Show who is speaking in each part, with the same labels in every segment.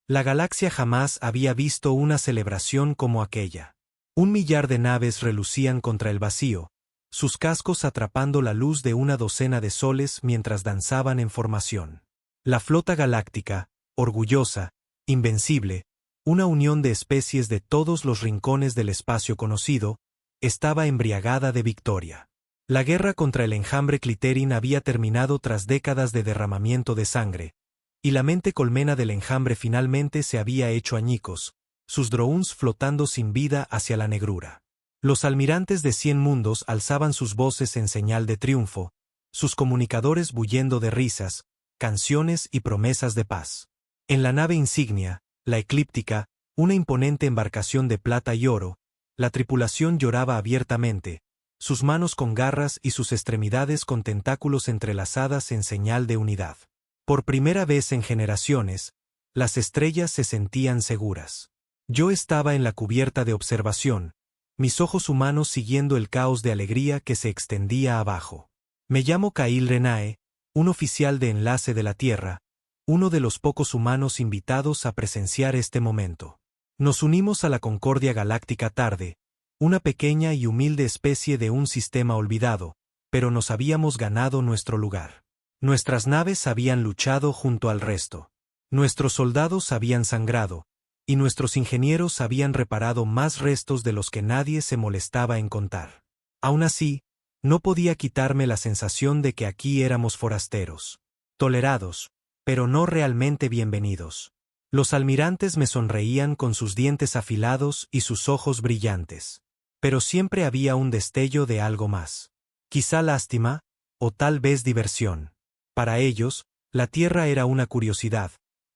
Speaker 1: La galaxia jamás había visto una celebración como aquella. 1.000.000 de naves relucían contra el vacío, sus cascos atrapando la luz de una docena de soles mientras danzaban en formación. La flota galáctica, orgullosa, invencible, una unión de especies de todos los rincones del espacio conocido, estaba embriagada de victoria. La guerra contra el enjambre Cliterin había terminado tras décadas de derramamiento de sangre, y la mente colmena del enjambre finalmente se había hecho añicos, sus drones flotando sin vida hacia la negrura. Los almirantes de 100 mundos alzaban sus voces en señal de triunfo, sus comunicadores bullendo de risas, canciones y promesas de paz. En la nave insignia, la Eclíptica, una imponente embarcación de plata y oro, la tripulación lloraba abiertamente, sus manos con garras y sus extremidades con tentáculos entrelazadas en señal de unidad. Por primera vez en generaciones, las estrellas se sentían seguras. Yo estaba en la cubierta de observación, mis ojos humanos siguiendo el caos de alegría que se extendía abajo. Me llamo Kyle Renae, un oficial de enlace de la Tierra, uno de los pocos humanos invitados a presenciar este momento. Nos unimos a la Concordia Galáctica tarde, una pequeña y humilde especie de un sistema olvidado, pero nos habíamos ganado nuestro lugar. Nuestras naves habían luchado junto al resto. Nuestros soldados habían sangrado, y nuestros ingenieros habían reparado más restos de los que nadie se molestaba en contar. Aún así, no podía quitarme la sensación de que aquí éramos forasteros. Tolerados, pero no realmente bienvenidos. Los almirantes me sonreían con sus dientes afilados y sus ojos brillantes. Pero siempre había un destello de algo más. Quizá lástima, o tal vez diversión. Para ellos, la Tierra era una curiosidad,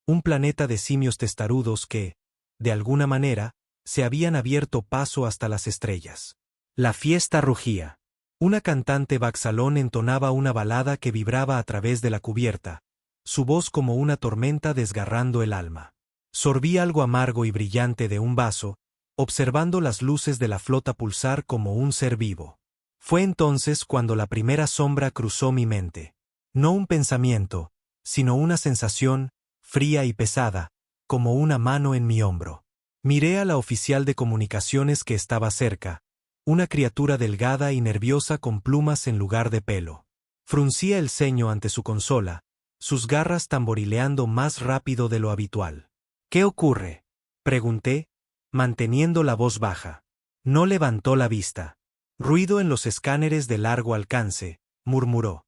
Speaker 1: un planeta de simios testarudos que, de alguna manera, se habían abierto paso hasta las estrellas. La fiesta rugía. Una cantante Baxalón entonaba una balada que vibraba a través de la cubierta, su voz como una tormenta desgarrando el alma. Sorbí algo amargo y brillante de un vaso, observando las luces de la flota pulsar como un ser vivo. Fue entonces cuando la primera sombra cruzó mi mente. No un pensamiento, sino una sensación, fría y pesada, como una mano en mi hombro. Miré a la oficial de comunicaciones que estaba cerca, una criatura delgada y nerviosa con plumas en lugar de pelo. Fruncía el ceño ante su consola, sus garras tamborileando más rápido de lo habitual. ¿Qué ocurre?, pregunté, manteniendo la voz baja. No levantó la vista. Ruido en los escáneres de largo alcance, murmuró.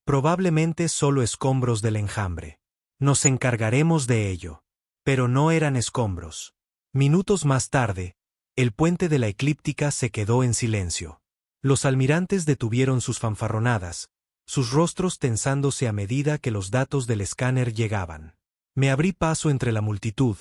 Speaker 1: Probablemente solo escombros del enjambre. Nos encargaremos de ello. Pero no eran escombros. Minutos más tarde, el puente de la Eclíptica se quedó en silencio. Los almirantes detuvieron sus fanfarronadas, sus rostros tensándose a medida que los datos del escáner llegaban. Me abrí paso entre la multitud,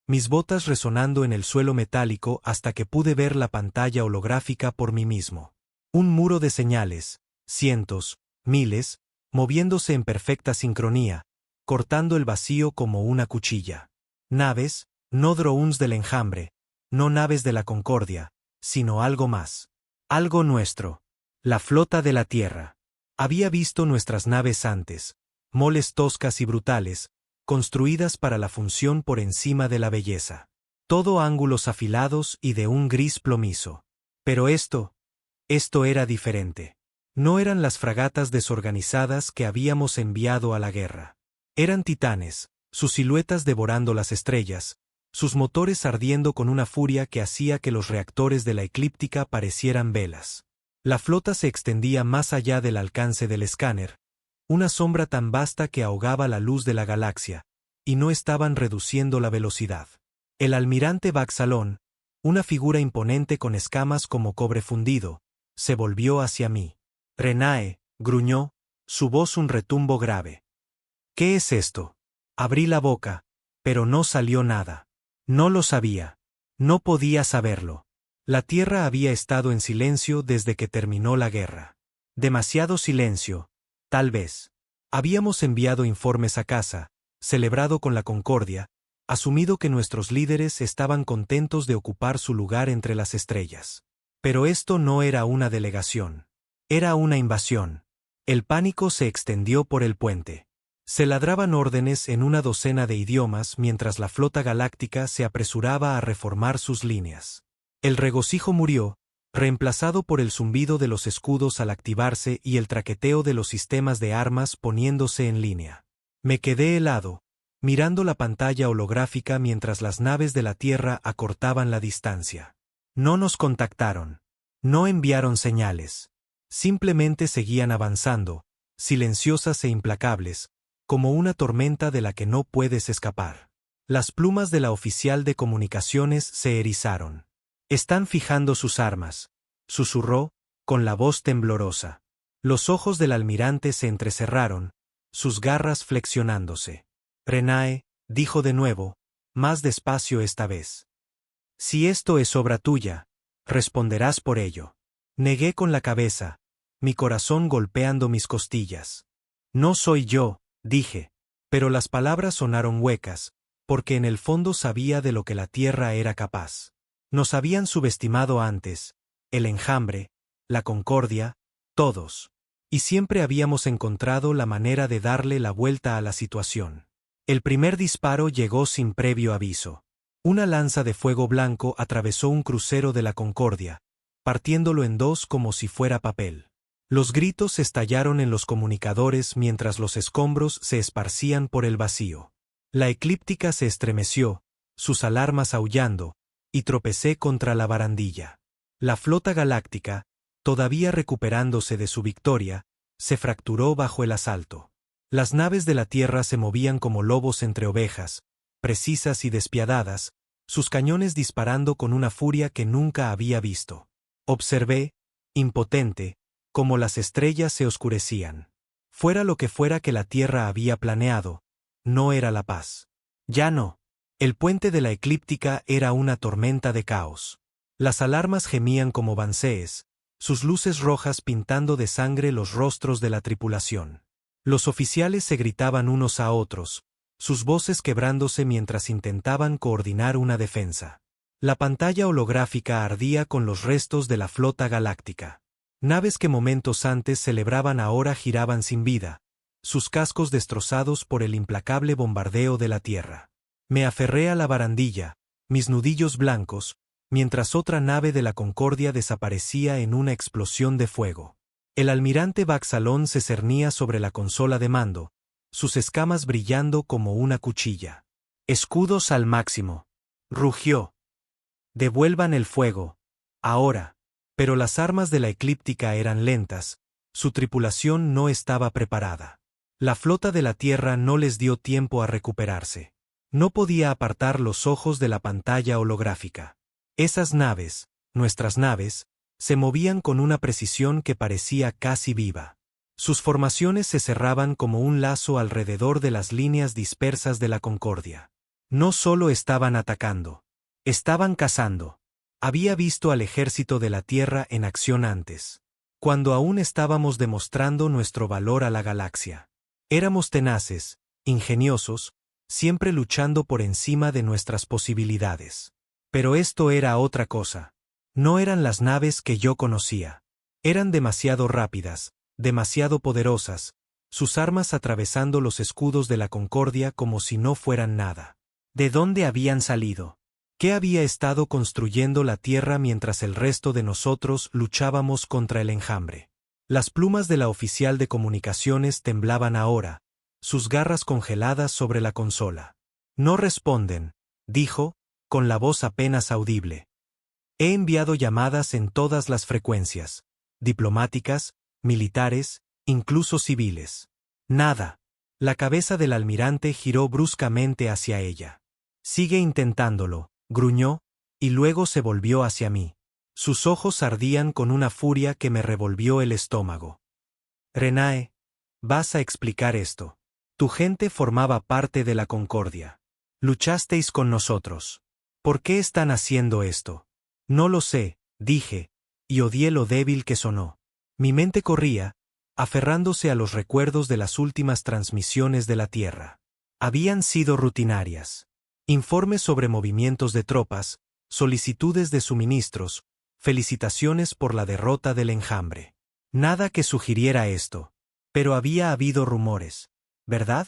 Speaker 1: mis botas resonando en el suelo metálico hasta que pude ver la pantalla holográfica por mí mismo. Un muro de señales, cientos, miles, moviéndose en perfecta sincronía, cortando el vacío como una cuchilla. Naves, no drones del enjambre, no naves de la Concordia, sino algo más. Algo nuestro. La flota de la Tierra. Había visto nuestras naves antes, moles toscas y brutales, construidas para la función por encima de la belleza. Todo ángulos afilados y de un gris plomizo. Pero esto era diferente. No eran las fragatas desorganizadas que habíamos enviado a la guerra. Eran titanes, sus siluetas devorando las estrellas, sus motores ardiendo con una furia que hacía que los reactores de la Eclíptica parecieran velas. La flota se extendía más allá del alcance del escáner, una sombra tan vasta que ahogaba la luz de la galaxia, y no estaban reduciendo la velocidad. El almirante Baxalón, una figura imponente con escamas como cobre fundido, se volvió hacia mí. Renae, gruñó, su voz un retumbo grave. ¿Qué es esto? Abrí la boca, pero no salió nada. No lo sabía. No podía saberlo. La Tierra había estado en silencio desde que terminó la guerra. Demasiado silencio, tal vez. Habíamos enviado informes a casa, celebrado con la Concordia, asumido que nuestros líderes estaban contentos de ocupar su lugar entre las estrellas. Pero esto no era una delegación. Era una invasión. El pánico se extendió por el puente. Se ladraban órdenes en una docena de idiomas mientras la flota galáctica se apresuraba a reformar sus líneas. El regocijo murió, reemplazado por el zumbido de los escudos al activarse y el traqueteo de los sistemas de armas poniéndose en línea. Me quedé helado, mirando la pantalla holográfica mientras las naves de la Tierra acortaban la distancia. No nos contactaron. No enviaron señales. Simplemente seguían avanzando, silenciosas e implacables, como una tormenta de la que no puedes escapar. Las plumas de la oficial de comunicaciones se erizaron. «Están fijando sus armas», susurró, con la voz temblorosa. Los ojos del almirante se entrecerraron, sus garras flexionándose. «Renae», dijo de nuevo, más despacio esta vez. «Si esto es obra tuya, responderás por ello». Negué con la cabeza, mi corazón golpeando mis costillas. «No soy yo», dije, pero las palabras sonaron huecas, porque en el fondo sabía de lo que la Tierra era capaz. Nos habían subestimado antes, el Enjambre, la Concordia, todos. Y siempre habíamos encontrado la manera de darle la vuelta a la situación. El primer disparo llegó sin previo aviso. Una lanza de fuego blanco atravesó un crucero de la Concordia, partiéndolo en dos como si fuera papel. Los gritos estallaron en los comunicadores mientras los escombros se esparcían por el vacío. La eclíptica se estremeció, sus alarmas aullando, y tropecé contra la barandilla. La flota galáctica, todavía recuperándose de su victoria, se fracturó bajo el asalto. Las naves de la Tierra se movían como lobos entre ovejas, precisas y despiadadas, sus cañones disparando con una furia que nunca había visto. Observé, impotente, cómo las estrellas se oscurecían. Fuera lo que fuera que la Tierra había planeado, no era la paz. Ya no. El puente de la eclíptica era una tormenta de caos. Las alarmas gemían como bancees, sus luces rojas pintando de sangre los rostros de la tripulación. Los oficiales se gritaban unos a otros, sus voces quebrándose mientras intentaban coordinar una defensa. La pantalla holográfica ardía con los restos de la flota galáctica. Naves que momentos antes celebraban ahora giraban sin vida, sus cascos destrozados por el implacable bombardeo de la Tierra. Me aferré a la barandilla, mis nudillos blancos, mientras otra nave de la Concordia desaparecía en una explosión de fuego. El almirante Baxalón se cernía sobre la consola de mando, sus escamas brillando como una cuchilla. «Escudos al máximo», rugió. «Devuelvan el fuego, ahora». Pero las armas de la eclíptica eran lentas, su tripulación no estaba preparada. La flota de la Tierra no les dio tiempo a recuperarse. No podía apartar los ojos de la pantalla holográfica. Esas naves, nuestras naves, se movían con una precisión que parecía casi viva. Sus formaciones se cerraban como un lazo alrededor de las líneas dispersas de la Concordia. No solo estaban atacando, estaban cazando. Había visto al ejército de la Tierra en acción antes, cuando aún estábamos demostrando nuestro valor a la galaxia. Éramos tenaces, ingeniosos, siempre luchando por encima de nuestras posibilidades. Pero esto era otra cosa. No eran las naves que yo conocía. Eran demasiado rápidas, demasiado poderosas, sus armas atravesando los escudos de la Concordia como si no fueran nada. ¿De dónde habían salido? ¿Qué había estado construyendo la Tierra mientras el resto de nosotros luchábamos contra el Enjambre? Las plumas de la oficial de comunicaciones temblaban ahora, sus garras congeladas sobre la consola. «No responden», dijo, con la voz apenas audible. «He enviado llamadas en todas las frecuencias, diplomáticas, militares, incluso civiles. Nada». La cabeza del almirante giró bruscamente hacia ella. «Sigue intentándolo», gruñó, y luego se volvió hacia mí. Sus ojos ardían con una furia que me revolvió el estómago. «Renae, vas a explicar esto. Tu gente formaba parte de la Concordia. Luchasteis con nosotros. ¿Por qué están haciendo esto?» «No lo sé», dije, y odié lo débil que sonó. Mi mente corría, aferrándose a los recuerdos de las últimas transmisiones de la Tierra. Habían sido rutinarias. Informes sobre movimientos de tropas, solicitudes de suministros, felicitaciones por la derrota del Enjambre. Nada que sugiriera esto. Pero había habido rumores, ¿verdad?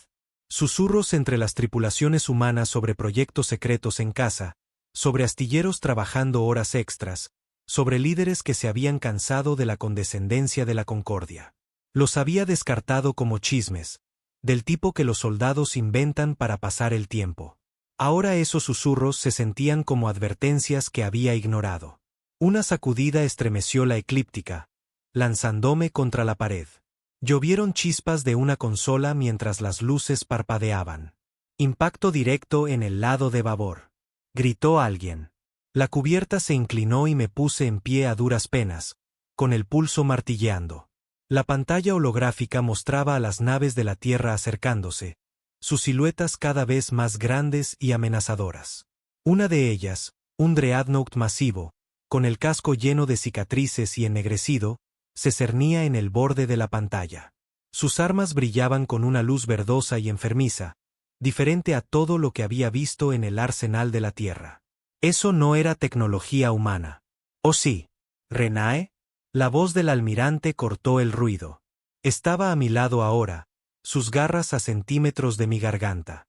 Speaker 1: Susurros entre las tripulaciones humanas sobre proyectos secretos en casa, sobre astilleros trabajando horas extras, sobre líderes que se habían cansado de la condescendencia de la Concordia. Los había descartado como chismes, del tipo que los soldados inventan para pasar el tiempo. Ahora esos susurros se sentían como advertencias que había ignorado. Una sacudida estremeció la eclíptica, lanzándome contra la pared. Llovieron chispas de una consola mientras las luces parpadeaban. Impacto directo en el lado de babor. Gritó alguien. La cubierta se inclinó y me puse en pie a duras penas, con el pulso martilleando. La pantalla holográfica mostraba a las naves de la Tierra acercándose, sus siluetas cada vez más grandes y amenazadoras. Una de ellas, un Dreadnought masivo, con el casco lleno de cicatrices y ennegrecido, se cernía en el borde de la pantalla. Sus armas brillaban con una luz verdosa y enfermiza, diferente a todo lo que había visto en el arsenal de la Tierra. Eso no era tecnología humana. ¿O sí? ¿Renae? La voz del almirante cortó el ruido. Estaba a mi lado ahora, sus garras a centímetros de mi garganta.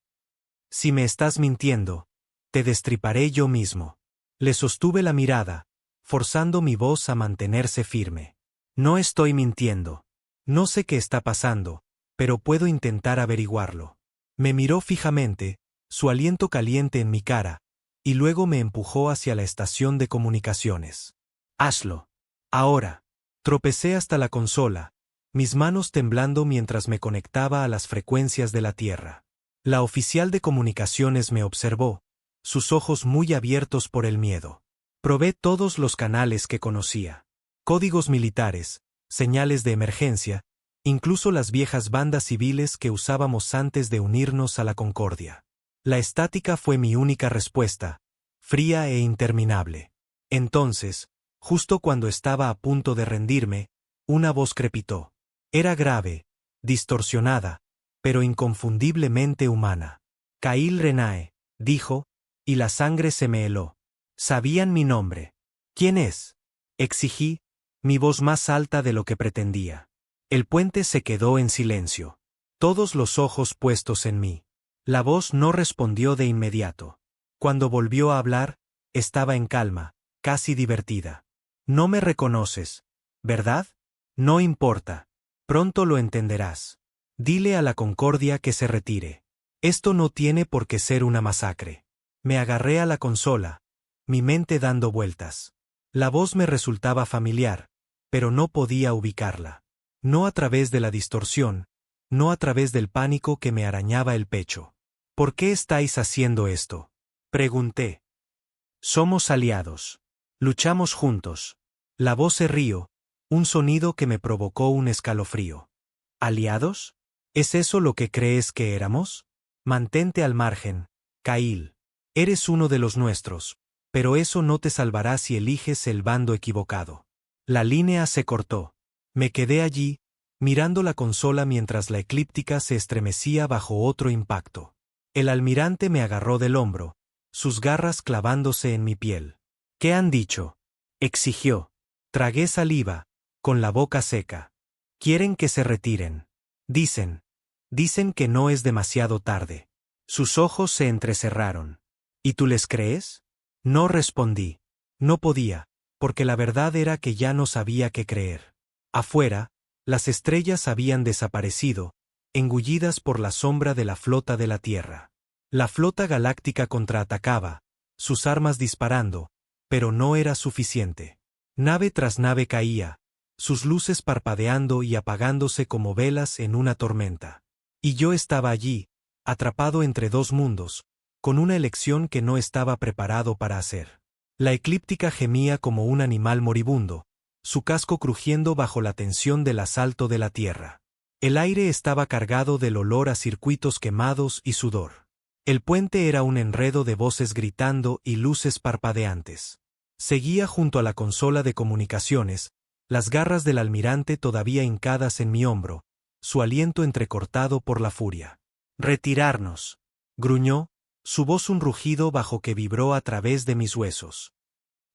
Speaker 1: Si me estás mintiendo, te destriparé yo mismo. Le sostuve la mirada, forzando mi voz a mantenerse firme. No estoy mintiendo. No sé qué está pasando, pero puedo intentar averiguarlo. Me miró fijamente, su aliento caliente en mi cara, y luego me empujó hacia la estación de comunicaciones. Hazlo. Ahora. Tropecé hasta la consola, mis manos temblando mientras me conectaba a las frecuencias de la Tierra. La oficial de comunicaciones me observó, sus ojos muy abiertos por el miedo. Probé todos los canales que conocía. Códigos militares, señales de emergencia, incluso las viejas bandas civiles que usábamos antes de unirnos a la Concordia. La estática fue mi única respuesta, fría e interminable. Entonces, justo cuando estaba a punto de rendirme, una voz crepitó. Era grave, distorsionada, pero inconfundiblemente humana. Kyle Renae, dijo, y la sangre se me heló. Sabían mi nombre. ¿Quién es? Exigí, mi voz más alta de lo que pretendía. El puente se quedó en silencio. Todos los ojos puestos en mí. La voz no respondió de inmediato. Cuando volvió a hablar, estaba en calma, casi divertida. No me reconoces, ¿verdad? No importa. Pronto lo entenderás. Dile a la Concordia que se retire. Esto no tiene por qué ser una masacre. Me agarré a la consola, mi mente dando vueltas. La voz me resultaba familiar, pero no podía ubicarla. No a través de la distorsión, no a través del pánico que me arañaba el pecho. ¿Por qué estáis haciendo esto? Pregunté. Somos aliados. Luchamos juntos. La voz se rió, un sonido que me provocó un escalofrío. ¿Aliados? ¿Es eso lo que crees que éramos? Mantente al margen, Kyle. Eres uno de los nuestros, pero eso no te salvará si eliges el bando equivocado. La línea se cortó. Me quedé allí, mirando la consola mientras la eclíptica se estremecía bajo otro impacto. El almirante me agarró del hombro, sus garras clavándose en mi piel. ¿Qué han dicho? Exigió. Tragué saliva, con la boca seca. Quieren que se retiren. Dicen que no es demasiado tarde. Sus ojos se entrecerraron. ¿Y tú les crees? No respondí. No podía, porque la verdad era que ya no sabía qué creer. Afuera, las estrellas habían desaparecido, engullidas por la sombra de la flota de la Tierra. La flota galáctica contraatacaba, sus armas disparando, pero no era suficiente. Nave tras nave caía, sus luces parpadeando y apagándose como velas en una tormenta. Y yo estaba allí, atrapado entre dos mundos, con una elección que no estaba preparado para hacer. La eclíptica gemía como un animal moribundo, su casco crujiendo bajo la tensión del asalto de la Tierra. El aire estaba cargado del olor a circuitos quemados y sudor. El puente era un enredo de voces gritando y luces parpadeantes. Seguía junto a la consola de comunicaciones, las garras del almirante todavía hincadas en mi hombro, su aliento entrecortado por la furia. «Retirarnos», gruñó, su voz un rugido bajo que vibró a través de mis huesos.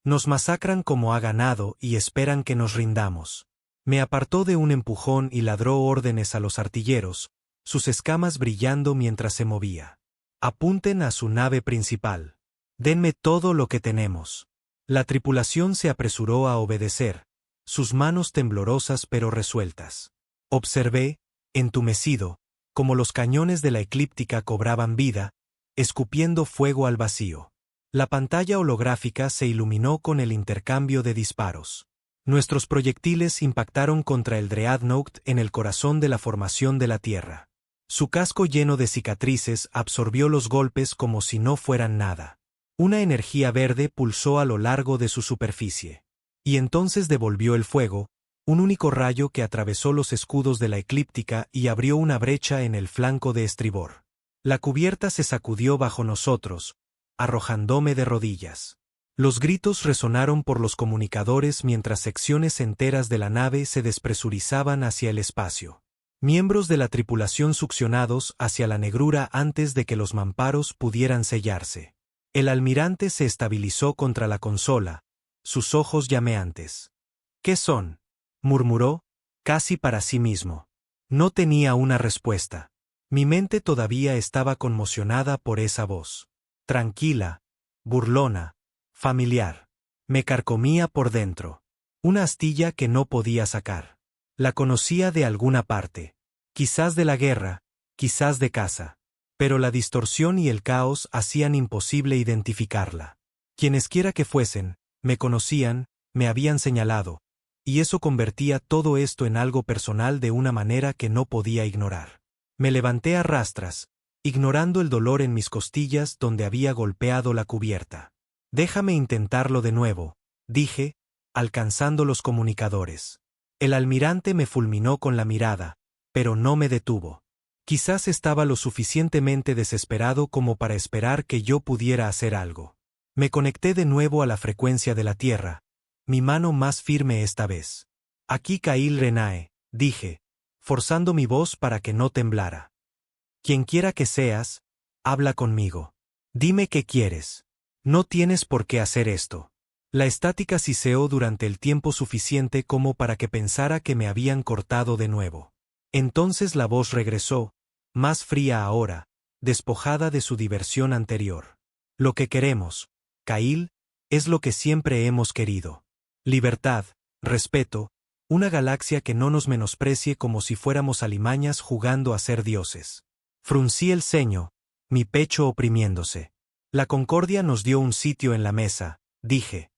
Speaker 1: «Nos masacran como a ganado y esperan que nos rindamos». Me apartó de un empujón y ladró órdenes a los artilleros, sus escamas brillando mientras se movía. Apunten a su nave principal. Denme todo lo que tenemos. La tripulación se apresuró a obedecer, sus manos temblorosas pero resueltas. Observé, entumecido, como los cañones de la eclíptica cobraban vida, escupiendo fuego al vacío. La pantalla holográfica se iluminó con el intercambio de disparos. Nuestros proyectiles impactaron contra el Dreadnought en el corazón de la formación de la Tierra. Su casco lleno de cicatrices absorbió los golpes como si no fueran nada. Una energía verde pulsó a lo largo de su superficie. Y entonces devolvió el fuego, un único rayo que atravesó los escudos de la eclíptica y abrió una brecha en el flanco de estribor. La cubierta se sacudió bajo nosotros, arrojándome de rodillas. Los gritos resonaron por los comunicadores mientras secciones enteras de la nave se despresurizaban hacia el espacio. Miembros de la tripulación succionados hacia la negrura antes de que los mamparos pudieran sellarse. El almirante se estabilizó contra la consola, sus ojos llameantes. ¿Qué son?, murmuró, casi para sí mismo. No tenía una respuesta. Mi mente todavía estaba conmocionada por esa voz. Tranquila, burlona, familiar. Me carcomía por dentro. Una astilla que no podía sacar. La conocía de alguna parte. Quizás de la guerra, quizás de casa. Pero la distorsión y el caos hacían imposible identificarla. Quienesquiera que fuesen, me conocían, me habían señalado, y eso convertía todo esto en algo personal de una manera que no podía ignorar. Me levanté a rastras, ignorando el dolor en mis costillas donde había golpeado la cubierta. Déjame intentarlo de nuevo, dije, alcanzando los comunicadores. El almirante me fulminó con la mirada, pero no me detuvo. Quizás estaba lo suficientemente desesperado como para esperar que yo pudiera hacer algo. Me conecté de nuevo a la frecuencia de la Tierra, mi mano más firme esta vez. Aquí Kyle Renae, dije, forzando mi voz para que no temblara. Quienquiera que seas, habla conmigo. Dime qué quieres. No tienes por qué hacer esto. La estática siseó durante el tiempo suficiente como para que pensara que me habían cortado de nuevo. Entonces la voz regresó, más fría ahora, despojada de su diversión anterior. Lo que queremos, Kyle, es lo que siempre hemos querido. Libertad, respeto, una galaxia que no nos menosprecie como si fuéramos alimañas jugando a ser dioses. Fruncí el ceño, mi pecho oprimiéndose. La concordia nos dio un sitio en la mesa, dije.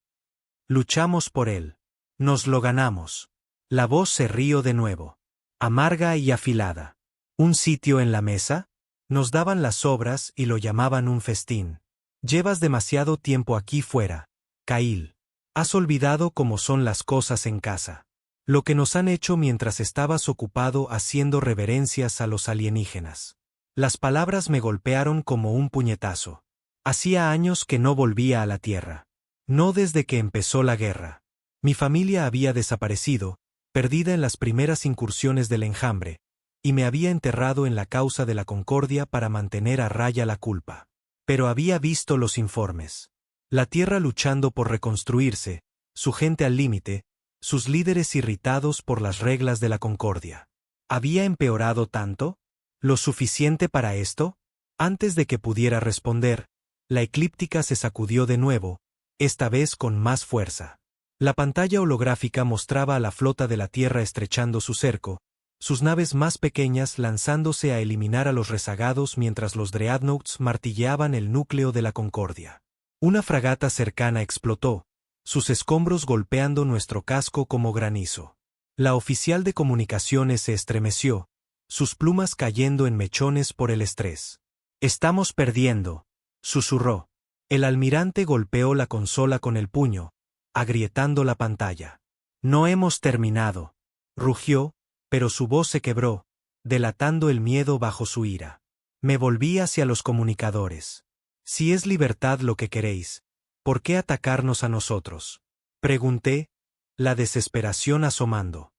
Speaker 1: Luchamos por él. Nos lo ganamos. La voz se rió de nuevo. Amarga y afilada. ¿Un sitio en la mesa? Nos daban las sobras y lo llamaban un festín. Llevas demasiado tiempo aquí fuera, Kyle. Has olvidado cómo son las cosas en casa. Lo que nos han hecho mientras estabas ocupado haciendo reverencias a los alienígenas. Las palabras me golpearon como un puñetazo. Hacía años que no volvía a la Tierra. No desde que empezó la guerra. Mi familia había desaparecido, perdida en las primeras incursiones del enjambre, y me había enterrado en la causa de la concordia para mantener a raya la culpa. Pero había visto los informes. La Tierra luchando por reconstruirse, su gente al límite, sus líderes irritados por las reglas de la concordia. ¿Había empeorado tanto? ¿Lo suficiente para esto? Antes de que pudiera responder, la eclíptica se sacudió de nuevo, esta vez con más fuerza. La pantalla holográfica mostraba a la flota de la Tierra estrechando su cerco, sus naves más pequeñas lanzándose a eliminar a los rezagados mientras los Dreadnoughts martilleaban el núcleo de la Concordia. Una fragata cercana explotó, sus escombros golpeando nuestro casco como granizo. La oficial de comunicaciones se estremeció, sus plumas cayendo en mechones por el estrés. «Estamos perdiendo», susurró. El almirante golpeó la consola con el puño, agrietando la pantalla. «No hemos terminado», rugió, pero su voz se quebró, delatando el miedo bajo su ira. Me volví hacia los comunicadores. «Si es libertad lo que queréis, ¿por qué atacarnos a nosotros?», pregunté, la desesperación asomando.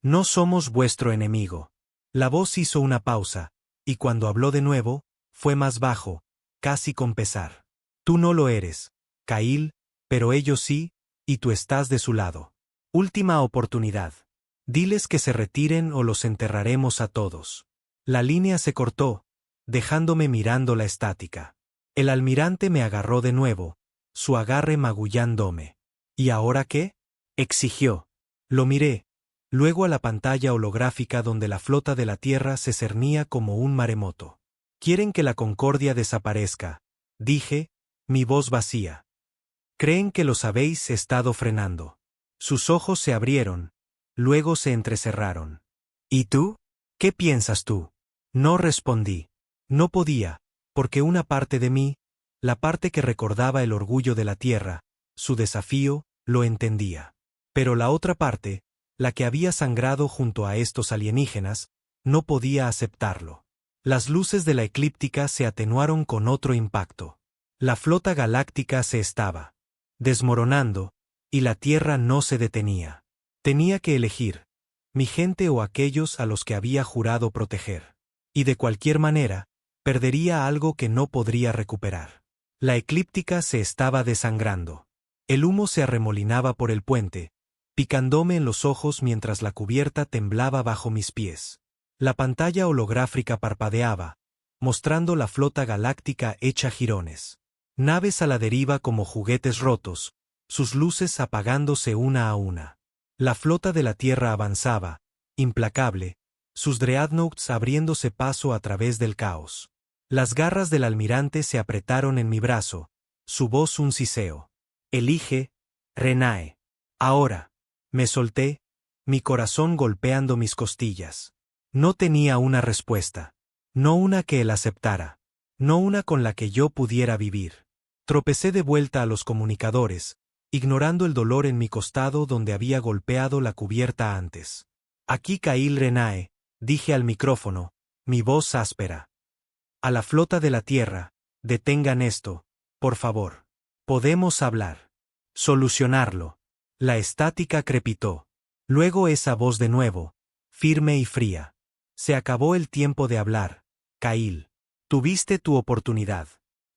Speaker 1: «No somos vuestro enemigo». La voz hizo una pausa, y cuando habló de nuevo, fue más bajo, casi con pesar. «Tú no lo eres, Kyle, pero ellos sí, y tú estás de su lado. Última oportunidad. Diles que se retiren o los enterraremos a todos». La línea se cortó, dejándome mirando la estática. El almirante me agarró de nuevo, su agarre magullándome. ¿Y ahora qué?, exigió. Lo miré, luego a la pantalla holográfica donde la flota de la Tierra se cernía como un maremoto. «Quieren que la Concordia desaparezca», dije, mi voz vacía. «Creen que los habéis estado frenando». Sus ojos se abrieron, luego se entrecerraron. «¿Y tú? ¿Qué piensas tú?». No respondí. No podía, porque una parte de mí, la parte que recordaba el orgullo de la Tierra, su desafío, lo entendía. Pero la otra parte, la que había sangrado junto a estos alienígenas, no podía aceptarlo. Las luces de la eclíptica se atenuaron con otro impacto. La flota galáctica se estaba desmoronando, y la Tierra no se detenía. Tenía que elegir, mi gente o aquellos a los que había jurado proteger. Y de cualquier manera, perdería algo que no podría recuperar. La eclíptica se estaba desangrando. El humo se arremolinaba por el puente, picándome en los ojos mientras la cubierta temblaba bajo mis pies. La pantalla holográfica parpadeaba, mostrando la flota galáctica hecha jirones. Naves a la deriva como juguetes rotos, sus luces apagándose una a una. La flota de la Tierra avanzaba, implacable, sus dreadnoughts abriéndose paso a través del caos. Las garras del almirante se apretaron en mi brazo, su voz un siseo. «Elige, Renae. Ahora». Me solté, mi corazón golpeando mis costillas. No tenía una respuesta. No una que él aceptara. No una con la que yo pudiera vivir. Tropecé de vuelta a los comunicadores, ignorando el dolor en mi costado donde había golpeado la cubierta antes. «Aquí Ka'il Renae», dije al micrófono, mi voz áspera. «A la flota de la Tierra, detengan esto, por favor. Podemos hablar. Solucionarlo». La estática crepitó. Luego esa voz de nuevo, firme y fría. «Se acabó el tiempo de hablar, Ka'il. Tuviste tu oportunidad».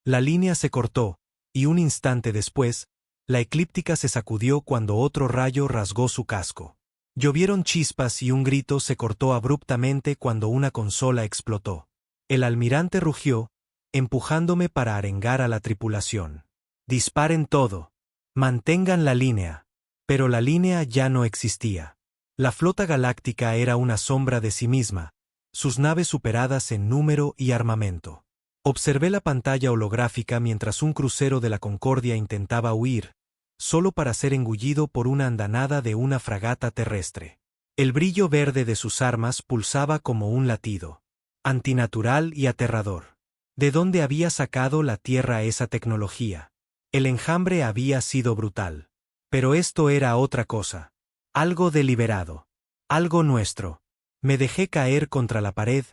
Speaker 1: La línea se cortó, y un instante después, la eclíptica se sacudió cuando otro rayo rasgó su casco. Llovieron chispas y un grito se cortó abruptamente cuando una consola explotó. El almirante rugió, empujándome para arengar a la tripulación. «Disparen todo. Mantengan la línea». Pero la línea ya no existía. La flota galáctica era una sombra de sí misma, sus naves superadas en número y armamento. Observé la pantalla holográfica mientras un crucero de la Concordia intentaba huir, solo para ser engullido por una andanada de una fragata terrestre. El brillo verde de sus armas pulsaba como un latido, antinatural y aterrador. ¿De dónde había sacado la Tierra esa tecnología? El enjambre había sido brutal. Pero esto era otra cosa. Algo deliberado. Algo nuestro. Me dejé caer contra la pared,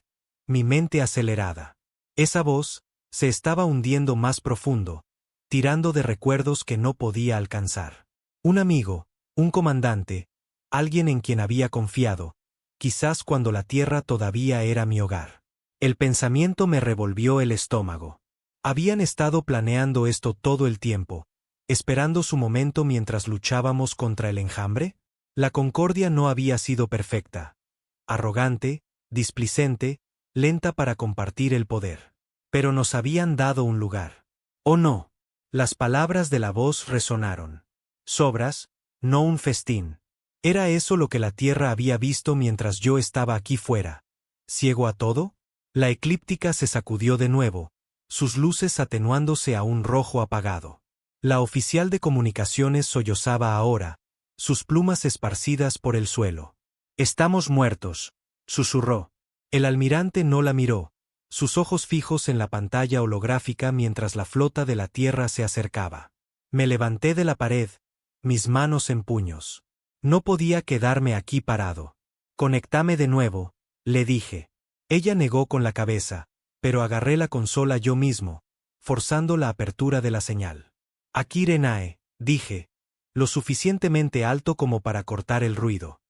Speaker 1: mi mente acelerada. Esa voz se estaba hundiendo más profundo, tirando de recuerdos que no podía alcanzar. Un amigo, un comandante, alguien en quien había confiado, quizás cuando la Tierra todavía era mi hogar. El pensamiento me revolvió el estómago. Habían estado planeando esto todo el tiempo, esperando su momento mientras luchábamos contra el enjambre. La Concordia no había sido perfecta. Arrogante, displicente, lenta para compartir el poder. Pero nos habían dado un lugar. ¿O no? Las palabras de la voz resonaron. Sobras, no un festín. ¿Era eso lo que la Tierra había visto mientras yo estaba aquí fuera? ¿Ciego a todo? La eclíptica se sacudió de nuevo, sus luces atenuándose a un rojo apagado. La oficial de comunicaciones sollozaba ahora, sus plumas esparcidas por el suelo. «Estamos muertos», susurró. El almirante no la miró, sus ojos fijos en la pantalla holográfica mientras la flota de la Tierra se acercaba. Me levanté de la pared, mis manos en puños. No podía quedarme aquí parado. «Conéctame de nuevo», le dije. Ella negó con la cabeza, pero agarré la consola yo mismo, forzando la apertura de la señal. «Aquí Renae», dije, lo suficientemente alto como para cortar el ruido.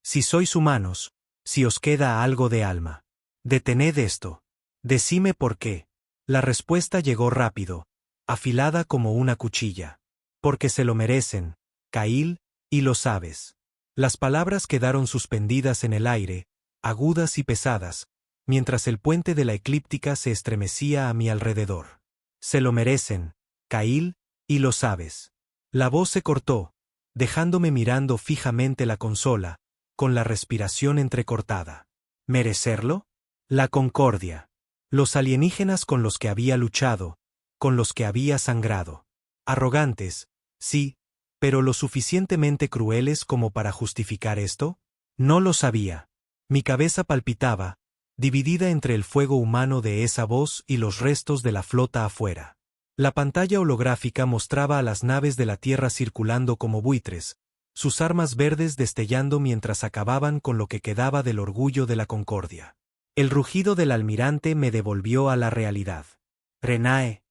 Speaker 1: «Si sois humanos, si os queda algo de alma, detened esto. Decime por qué». La respuesta llegó rápido, afilada como una cuchilla. «Porque se lo merecen, Ka'il, y lo sabes». Las palabras quedaron suspendidas en el aire, agudas y pesadas, mientras el puente de la eclíptica se estremecía a mi alrededor. Se lo merecen, Kail, y lo sabes. La voz se cortó, dejándome mirando fijamente la consola, con la respiración entrecortada. ¿Merecerlo? La concordia. Los alienígenas con los que había luchado, con los que había sangrado. Arrogantes, sí, pero lo suficientemente crueles como para justificar esto. No lo sabía. Mi cabeza palpitaba, dividida entre el fuego humano de esa voz y los restos de la flota afuera. La pantalla holográfica mostraba a las naves de la Tierra circulando como buitres, sus armas verdes destellando mientras acababan con lo que quedaba del orgullo de la Concordia. El rugido del almirante me devolvió a la realidad. «Renae,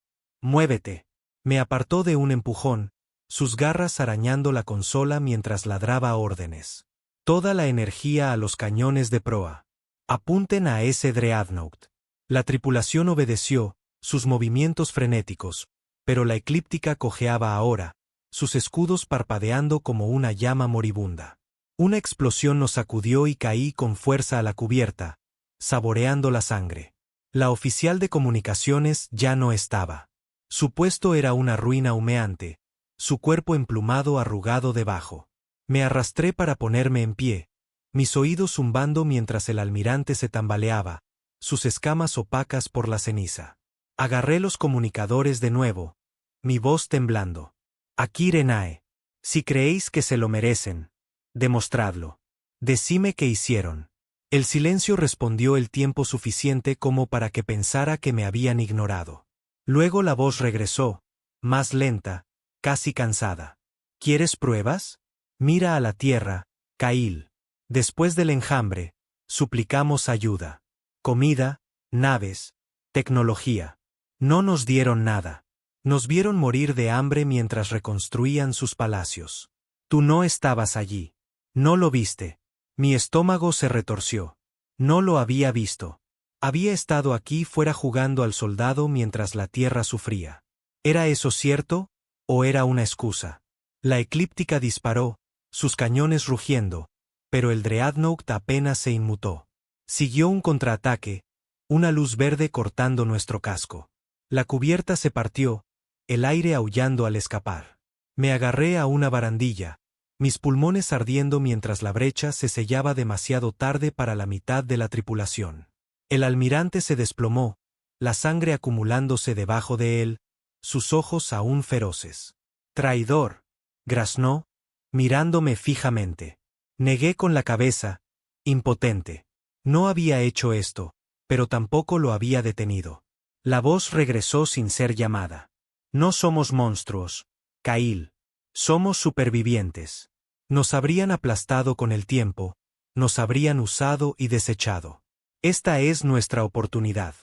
Speaker 1: muévete». Me apartó de un empujón, sus garras arañando la consola mientras ladraba órdenes. Toda la energía a los cañones de proa. Apunten a ese Dreadnought. La tripulación obedeció, sus movimientos frenéticos, pero la eclíptica cojeaba ahora, sus escudos parpadeando como una llama moribunda. Una explosión nos sacudió y caí con fuerza a la cubierta, saboreando la sangre. La oficial de comunicaciones ya no estaba. Su puesto era una ruina humeante, su cuerpo emplumado arrugado debajo. Me arrastré para ponerme en pie, mis oídos zumbando mientras el almirante se tambaleaba, sus escamas opacas por la ceniza. Agarré los comunicadores de nuevo, mi voz temblando. «Aquí Renae. Si creéis que se lo merecen, demostradlo. Decime qué hicieron». El silencio respondió el tiempo suficiente como para que pensara que me habían ignorado. Luego la voz regresó, más lenta, casi cansada. «¿Quieres pruebas? Mira a la Tierra, Kail. Después del enjambre, suplicamos ayuda. Comida, naves, tecnología. No nos dieron nada. Nos vieron morir de hambre mientras reconstruían sus palacios. Tú no estabas allí. No lo viste». Mi estómago se retorció. No lo había visto. Había estado aquí fuera jugando al soldado mientras la Tierra sufría. ¿Era eso cierto, o era una excusa? La eclíptica disparó, sus cañones rugiendo, pero el Dreadnought apenas se inmutó. Siguió un contraataque, una luz verde cortando nuestro casco. La cubierta se partió, el aire aullando al escapar. Me agarré a una barandilla, mis pulmones ardiendo mientras la brecha se sellaba demasiado tarde para la mitad de la tripulación. El almirante se desplomó, la sangre acumulándose debajo de él, sus ojos aún feroces. «Traidor», graznó, mirándome fijamente. Negué con la cabeza, impotente. No había hecho esto, pero tampoco lo había detenido. La voz regresó sin ser llamada. «No somos monstruos, Kail. Somos supervivientes. Nos habrían aplastado con el tiempo, nos habrían usado y desechado. Esta es nuestra oportunidad».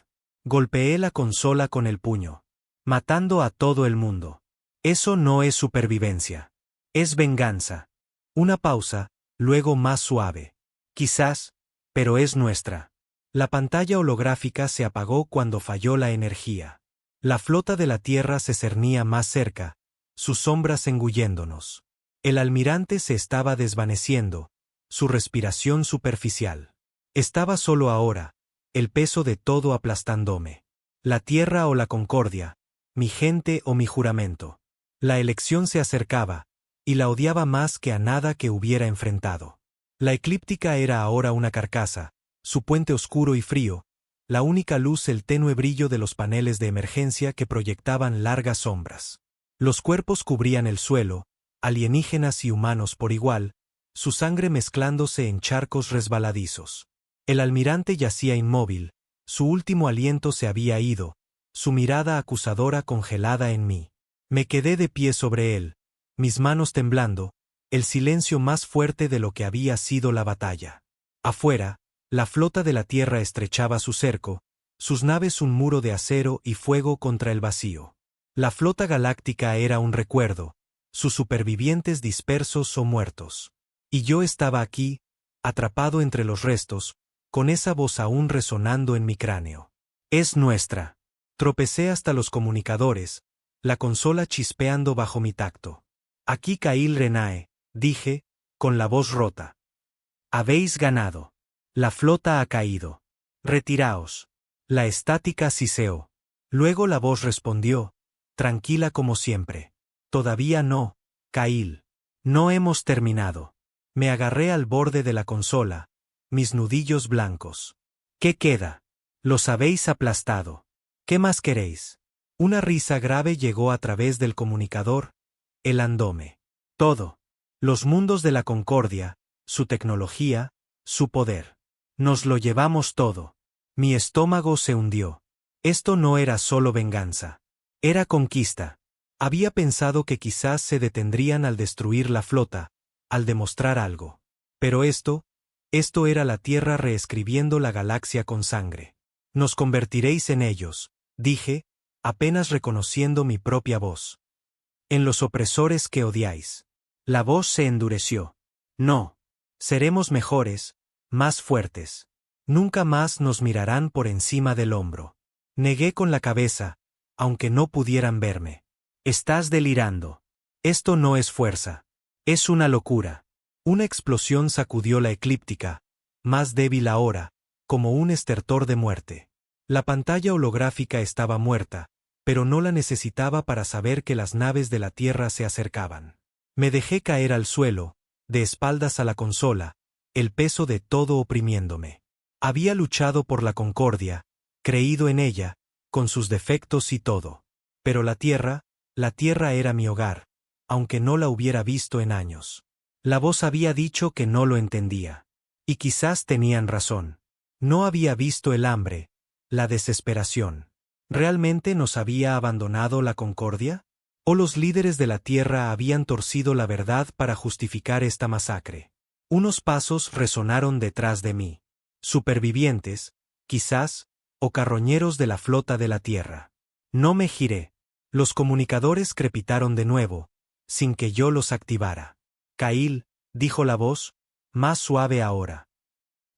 Speaker 1: Golpeé la consola con el puño. «Matando a todo el mundo. Eso no es supervivencia. Es venganza». Una pausa, luego más suave. «Quizás, pero es nuestra». La pantalla holográfica se apagó cuando falló la energía. La flota de la Tierra se cernía más cerca, sus sombras engulléndonos. El almirante se estaba desvaneciendo, su respiración superficial. Estaba solo ahora, el peso de todo aplastándome. La Tierra o la Concordia, mi gente o mi juramento. La elección se acercaba, y la odiaba más que a nada que hubiera enfrentado. La eclíptica era ahora una carcasa, su puente oscuro y frío, la única luz el tenue brillo de los paneles de emergencia que proyectaban largas sombras. Los cuerpos cubrían el suelo, alienígenas y humanos por igual, su sangre mezclándose en charcos resbaladizos. El almirante yacía inmóvil, su último aliento se había ido, su mirada acusadora congelada en mí. Me quedé de pie sobre él, mis manos temblando, el silencio más fuerte de lo que había sido la batalla. Afuera, la flota de la Tierra estrechaba su cerco, sus naves un muro de acero y fuego contra el vacío. La flota galáctica era un recuerdo, sus supervivientes dispersos o muertos. Y yo estaba aquí, atrapado entre los restos, con esa voz aún resonando en mi cráneo. «Es nuestra». Tropecé hasta los comunicadores, la consola chispeando bajo mi tacto. «Aquí Kail Renae», dije, con la voz rota. «Habéis ganado. La flota ha caído. Retiraos. La estática siseó. Luego la voz respondió, tranquila como siempre. Todavía no, Kail. No hemos terminado. Me agarré al borde de la consola, mis nudillos blancos. ¿Qué queda? Los habéis aplastado. ¿Qué más queréis? Una risa grave llegó a través del comunicador, el andome. Todo. Los mundos de la Concordia, su tecnología, su poder. Nos lo llevamos todo. Mi estómago se hundió. Esto no era solo venganza. Era conquista. Había pensado que quizás se detendrían al destruir la flota, al demostrar algo. Pero esto era la Tierra reescribiendo la galaxia con sangre. Nos convertiréis en ellos, dije, apenas reconociendo mi propia voz. En los opresores que odiáis. La voz se endureció. No. Seremos mejores, más fuertes. Nunca más nos mirarán por encima del hombro. Negué con la cabeza, aunque no pudieran verme. Estás delirando. Esto no es fuerza. Es una locura. Una explosión sacudió la eclíptica, más débil ahora, como un estertor de muerte. La pantalla holográfica estaba muerta, pero no la necesitaba para saber que las naves de la Tierra se acercaban. Me dejé caer al suelo, de espaldas a la consola, el peso de todo oprimiéndome. Había luchado por la Concordia, creído en ella, con sus defectos y todo. Pero la Tierra era mi hogar, aunque no la hubiera visto en años. La voz había dicho que no lo entendía. Y quizás tenían razón. No había visto el hambre, la desesperación. ¿Realmente nos había abandonado la Concordia? ¿O los líderes de la Tierra habían torcido la verdad para justificar esta masacre? Unos pasos resonaron detrás de mí. Supervivientes, quizás, o carroñeros de la flota de la Tierra. No me giré. Los comunicadores crepitaron de nuevo, sin que yo los activara. Kail, dijo la voz, más suave ahora.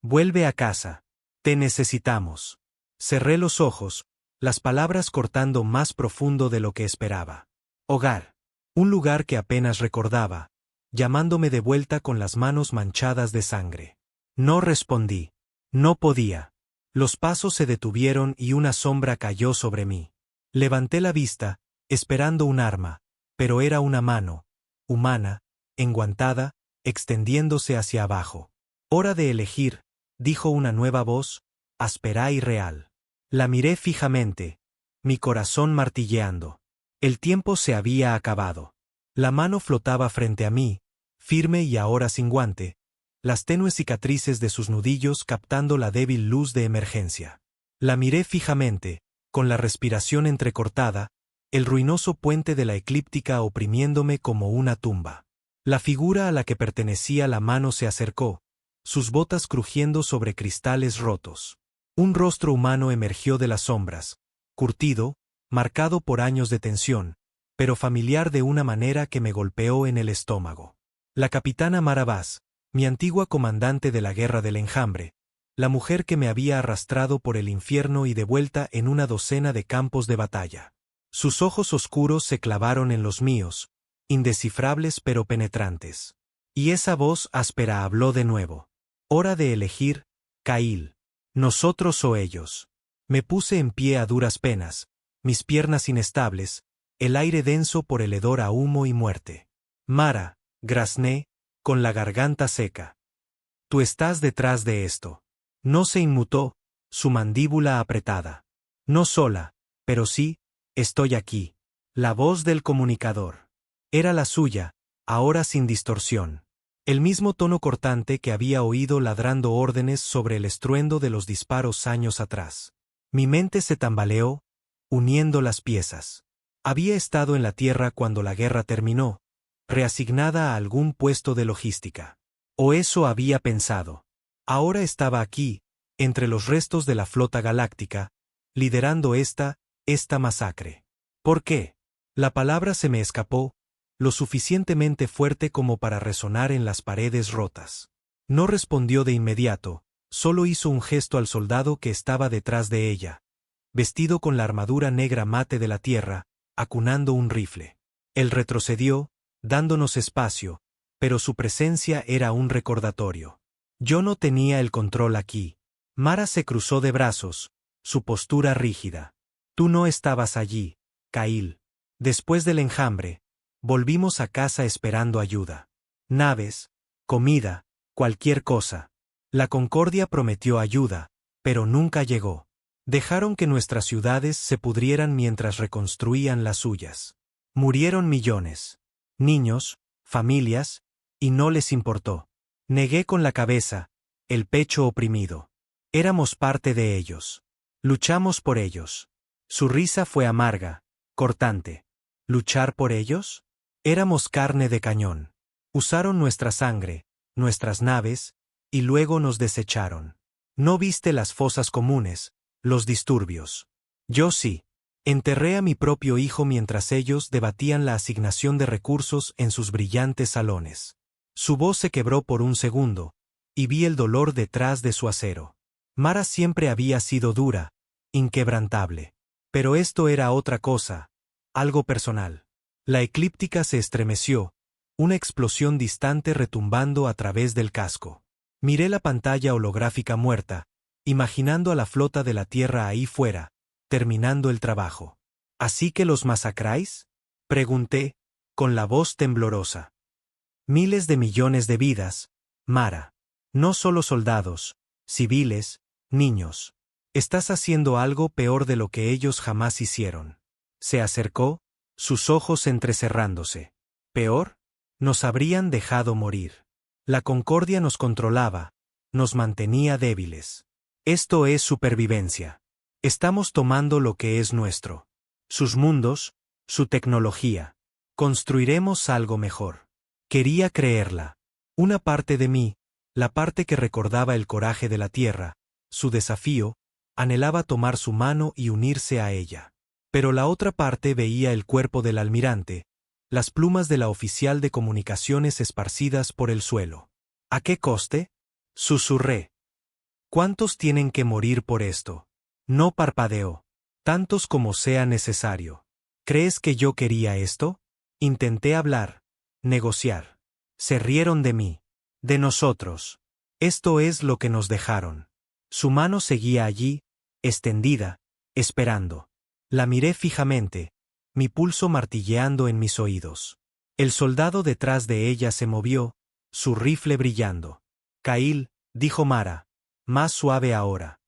Speaker 1: Vuelve a casa. Te necesitamos. Cerré los ojos, las palabras cortando más profundo de lo que esperaba. Hogar. Un lugar que apenas recordaba, llamándome de vuelta con las manos manchadas de sangre. No respondí. No podía. Los pasos se detuvieron y una sombra cayó sobre mí. Levanté la vista, esperando un arma, pero era una mano, humana, enguantada, extendiéndose hacia abajo. Hora de elegir, dijo una nueva voz, áspera y real. La miré fijamente, mi corazón martilleando. El tiempo se había acabado. La mano flotaba frente a mí, firme y ahora sin guante, las tenues cicatrices de sus nudillos captando la débil luz de emergencia. La miré fijamente, con la respiración entrecortada, el ruinoso puente de la eclíptica oprimiéndome como una tumba. La figura a la que pertenecía la mano se acercó, sus botas crujiendo sobre cristales rotos. Un rostro humano emergió de las sombras, curtido, marcado por años de tensión, pero familiar de una manera que me golpeó en el estómago. La capitana Marabás, mi antigua comandante de la Guerra del Enjambre, la mujer que me había arrastrado por el infierno y de vuelta en una docena de campos de batalla. Sus ojos oscuros se clavaron en los míos, indescifrables pero penetrantes. Y esa voz áspera habló de nuevo. Hora de elegir, Kail. Nosotros o ellos. Me puse en pie a duras penas, mis piernas inestables, el aire denso por el hedor a humo y muerte. Mara, grazné, con la garganta seca. Tú estás detrás de esto. No se inmutó, su mandíbula apretada. No sola, pero sí, estoy aquí. La voz del comunicador. Era la suya, ahora sin distorsión. El mismo tono cortante que había oído ladrando órdenes sobre el estruendo de los disparos años atrás. Mi mente se tambaleó, uniendo las piezas. Había estado en la Tierra cuando la guerra terminó, reasignada a algún puesto de logística. O eso había pensado. Ahora estaba aquí, entre los restos de la flota galáctica, liderando esta masacre. ¿Por qué? La palabra se me escapó, lo suficientemente fuerte como para resonar en las paredes rotas. No respondió de inmediato, solo hizo un gesto al soldado que estaba detrás de ella, vestido con la armadura negra mate de la Tierra, acunando un rifle. Él retrocedió, dándonos espacio, pero su presencia era un recordatorio. Yo no tenía el control aquí. Mara se cruzó de brazos, su postura rígida. Tú no estabas allí, Kail. Después del enjambre, volvimos a casa esperando ayuda. Naves, comida, cualquier cosa. La Concordia prometió ayuda, pero nunca llegó. Dejaron que nuestras ciudades se pudrieran mientras reconstruían las suyas. Murieron millones. Niños, familias, y no les importó. Negué con la cabeza, el pecho oprimido. Éramos parte de ellos. Luchamos por ellos. Su risa fue amarga, cortante. ¿Luchar por ellos? Éramos carne de cañón. Usaron nuestra sangre, nuestras naves, y luego nos desecharon. No viste las fosas comunes, los disturbios. Yo sí. Enterré a mi propio hijo mientras ellos debatían la asignación de recursos en sus brillantes salones. Su voz se quebró por un segundo, y vi el dolor detrás de su acero. Mara siempre había sido dura, inquebrantable. Pero esto era otra cosa, algo personal. La eclíptica se estremeció, una explosión distante retumbando a través del casco. Miré la pantalla holográfica muerta, imaginando a la flota de la Tierra ahí fuera, terminando el trabajo. ¿Así que los masacráis? Pregunté, con la voz temblorosa. Miles de millones de vidas, Mara. No solo soldados, civiles, niños. Estás haciendo algo peor de lo que ellos jamás hicieron. Se acercó, sus ojos entrecerrándose. ¿Peor? Nos habrían dejado morir. La Concordia nos controlaba, nos mantenía débiles. Esto es supervivencia. Estamos tomando lo que es nuestro. Sus mundos, su tecnología. Construiremos algo mejor. Quería creerla. Una parte de mí, la parte que recordaba el coraje de la Tierra, su desafío, anhelaba tomar su mano y unirse a ella. Pero la otra parte veía el cuerpo del almirante, las plumas de la oficial de comunicaciones esparcidas por el suelo. ¿A qué coste? Susurré. ¿Cuántos tienen que morir por esto? No parpadeó. Tantos como sea necesario. ¿Crees que yo quería esto? Intenté hablar, negociar. Se rieron de mí. De nosotros. Esto es lo que nos dejaron. Su mano seguía allí, extendida, esperando. La miré fijamente, mi pulso martilleando en mis oídos. El soldado detrás de ella se movió, su rifle brillando. Kail, dijo Mara, más suave ahora.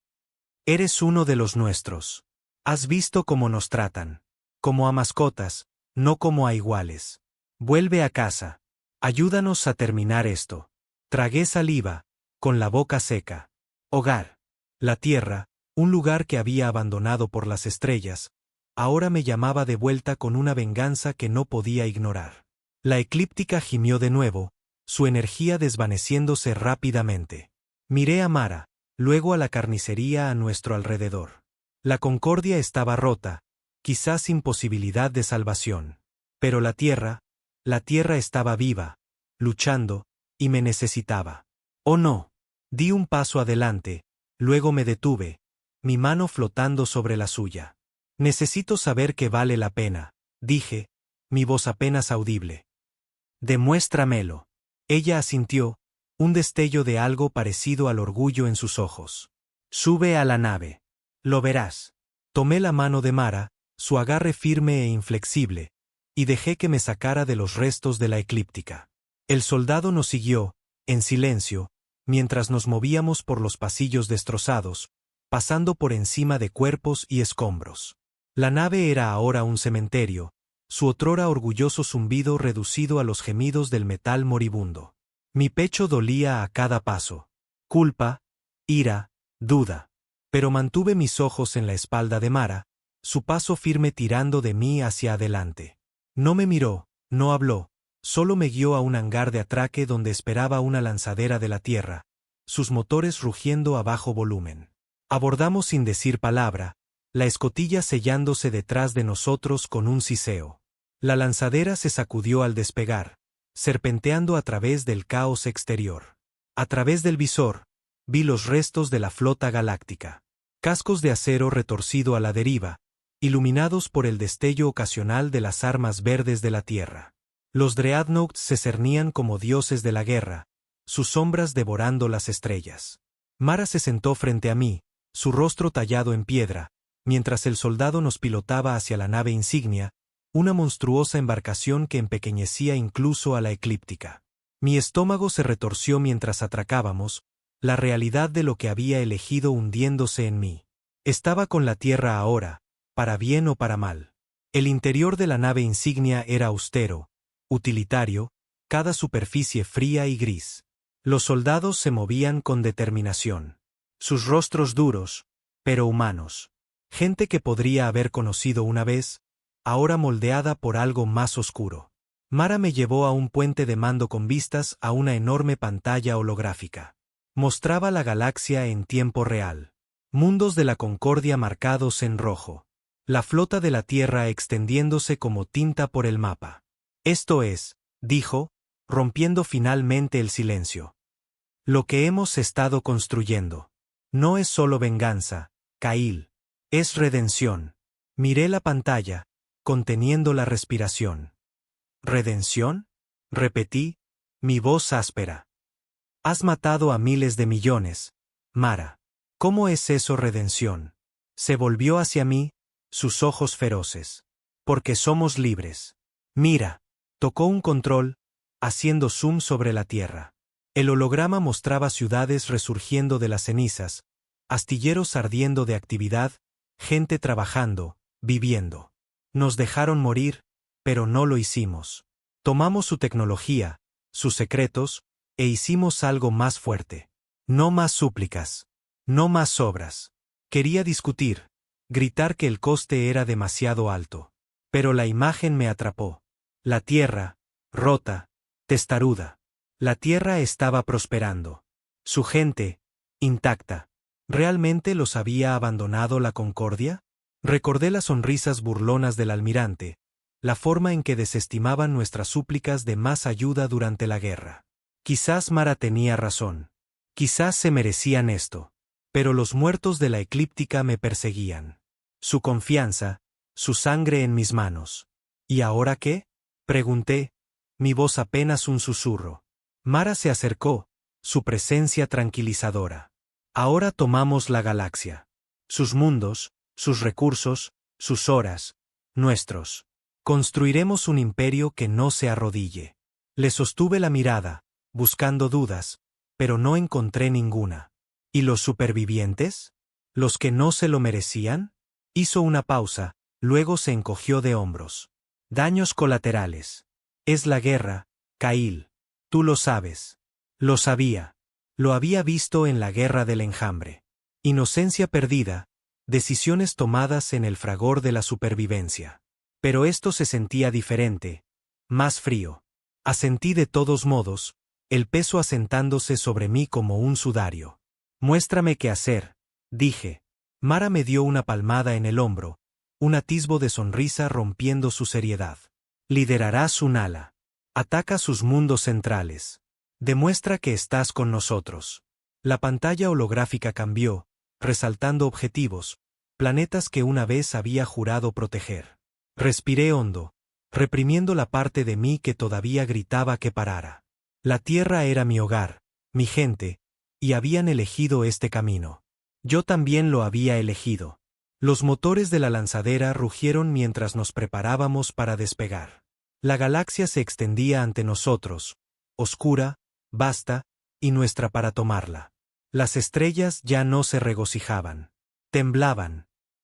Speaker 1: Eres uno de los nuestros. Has visto cómo nos tratan. Como a mascotas, no como a iguales. Vuelve a casa. Ayúdanos a terminar esto. Tragué saliva, con la boca seca. Hogar. La tierra, un lugar que había abandonado por las estrellas, ahora me llamaba de vuelta con una venganza que no podía ignorar. La eclíptica gimió de nuevo, su energía desvaneciéndose rápidamente. Miré a Mara, luego a la carnicería a nuestro alrededor. La Concordia estaba rota, quizás sin posibilidad de salvación. Pero la Tierra estaba viva, luchando, y me necesitaba. Oh no. Di un paso adelante, luego me detuve, mi mano flotando sobre la suya. Necesito saber que vale la pena, dije, mi voz apenas audible. Demuéstramelo. Ella asintió, un destello de algo parecido al orgullo en sus ojos. Sube a la nave. Lo verás. Tomé la mano de Mara, su agarre firme e inflexible, y dejé que me sacara de los restos de la eclíptica. El soldado nos siguió, en silencio, mientras nos movíamos por los pasillos destrozados, pasando por encima de cuerpos y escombros. La nave era ahora un cementerio, su otrora orgulloso zumbido reducido a los gemidos del metal moribundo. Mi pecho dolía a cada paso. Culpa, ira, duda. Pero mantuve mis ojos en la espalda de Mara, su paso firme tirando de mí hacia adelante. No me miró, no habló, solo me guió a un hangar de atraque donde esperaba una lanzadera de la Tierra, sus motores rugiendo a bajo volumen. Abordamos sin decir palabra, la escotilla sellándose detrás de nosotros con un siseo. La lanzadera se sacudió al despegar, serpenteando a través del caos exterior. A través del visor, vi los restos de la flota galáctica. Cascos de acero retorcido a la deriva, iluminados por el destello ocasional de las armas verdes de la Tierra. Los dreadnoughts se cernían como dioses de la guerra, sus sombras devorando las estrellas. Mara se sentó frente a mí, su rostro tallado en piedra, mientras el soldado nos pilotaba hacia la nave insignia, una monstruosa embarcación que empequeñecía incluso a la eclíptica. Mi estómago se retorció mientras atracábamos, la realidad de lo que había elegido hundiéndose en mí. Estaba con la Tierra ahora, para bien o para mal. El interior de la nave insignia era austero, utilitario, cada superficie fría y gris. Los soldados se movían con determinación. Sus rostros duros, pero humanos. Gente que podría haber conocido una vez, ahora moldeada por algo más oscuro. Mara me llevó a un puente de mando con vistas a una enorme pantalla holográfica. Mostraba la galaxia en tiempo real. Mundos de la Concordia marcados en rojo. La flota de la Tierra extendiéndose como tinta por el mapa. Esto es, dijo, rompiendo finalmente el silencio. Lo que hemos estado construyendo. No es solo venganza, Kail. Es redención. Miré la pantalla, conteniendo la respiración. ¿Redención? Repetí, mi voz áspera. Has matado a miles de millones, Mara. ¿Cómo es eso redención? Se volvió hacia mí, sus ojos feroces. Porque somos libres. Mira, tocó un control, haciendo zoom sobre la Tierra. El holograma mostraba ciudades resurgiendo de las cenizas, astilleros ardiendo de actividad, gente trabajando, viviendo. Nos dejaron morir, pero no lo hicimos. Tomamos su tecnología, sus secretos, e hicimos algo más fuerte. No más súplicas. No más obras. Quería discutir, gritar que el coste era demasiado alto. Pero la imagen me atrapó. La Tierra, rota, testaruda. La Tierra estaba prosperando. Su gente, intacta. ¿Realmente los había abandonado la Concordia? Recordé las sonrisas burlonas del almirante, la forma en que desestimaban nuestras súplicas de más ayuda durante la guerra. Quizás Mara tenía razón. Quizás se merecían esto. Pero los muertos de la eclíptica me perseguían. Su confianza, su sangre en mis manos. ¿Y ahora qué? Pregunté, mi voz apenas un susurro. Mara se acercó, su presencia tranquilizadora. Ahora tomamos la galaxia. Sus mundos, sus recursos, sus horas, nuestros. Construiremos un imperio que no se arrodille. Le sostuve la mirada, buscando dudas, pero no encontré ninguna. ¿Y los supervivientes? ¿Los que no se lo merecían? Hizo una pausa, luego se encogió de hombros. Daños colaterales. Es la guerra, Kail. Tú lo sabes. Lo sabía. Lo había visto en la guerra del enjambre. Inocencia perdida, decisiones tomadas en el fragor de la supervivencia. Pero esto se sentía diferente, más frío. Asentí de todos modos, el peso asentándose sobre mí como un sudario. Muéstrame qué hacer, dije. Mara me dio una palmada en el hombro, un atisbo de sonrisa rompiendo su seriedad. Liderarás un ala. Ataca sus mundos centrales. Demuestra que estás con nosotros. La pantalla holográfica cambió, resaltando objetivos, planetas que una vez había jurado proteger. Respiré hondo, reprimiendo la parte de mí que todavía gritaba que parara. La Tierra era mi hogar, mi gente, y habían elegido este camino. Yo también lo había elegido. Los motores de la lanzadera rugieron mientras nos preparábamos para despegar. La galaxia se extendía ante nosotros, oscura, vasta, y nuestra para tomarla. Las estrellas ya no se regocijaban. Temblaban.